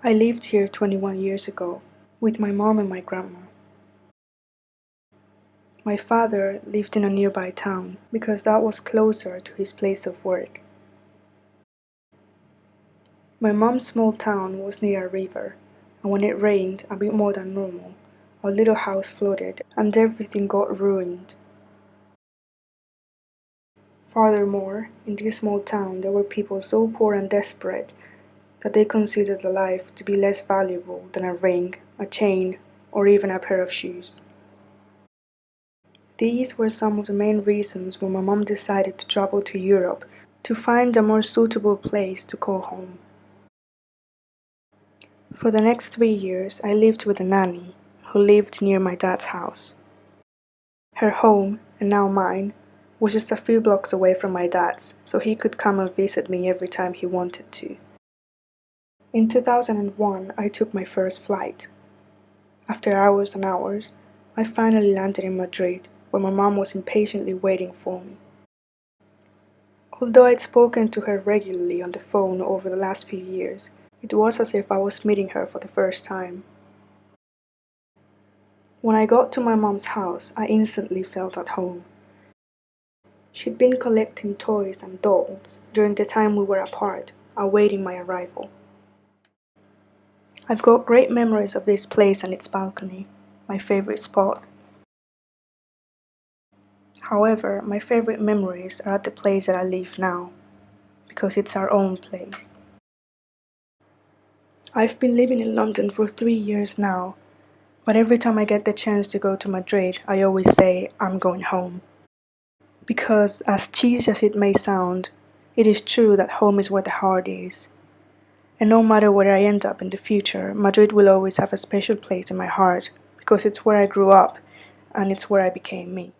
I lived here 21 years ago with my mom and my grandma. My father lived in a nearby town because that was closer to his place of work. My mom's small town was near a river, and when it rained a bit more than normal, our little house flooded and everything got ruined. Furthermore, in this small town there were people so poor and desperate that they considered a life to be less valuable than a ring, a chain, or even a pair of shoes. These were some of the main reasons why my mom decided to travel to Europe to find a more suitable place to call home. For the next 3 years, I lived with a nanny who lived near my dad's house. Her home, and now mine, was just a few blocks away from my dad's, so he could come and visit me every time he wanted to. In 2001, I took my first flight. After hours and hours, I finally landed in Madrid, where my mom was impatiently waiting for me. Although I'd spoken to her regularly on the phone over the last few years, it was as if I was meeting her for the first time. When I got to my mom's house, I instantly felt at home. She'd been collecting toys and dolls during the time we were apart, awaiting my arrival. I've got great memories of this place and its balcony, my favorite spot. However, my favorite memories are at the place that I live now, because it's our own place. I've been living in London for 3 years now, but every time I get the chance to go to Madrid, I always say I'm going home. Because, as cheesy as it may sound, it is true that home is where the heart is. And no matter where I end up in the future, Madrid will always have a special place in my heart, because it's where I grew up, and it's where I became me.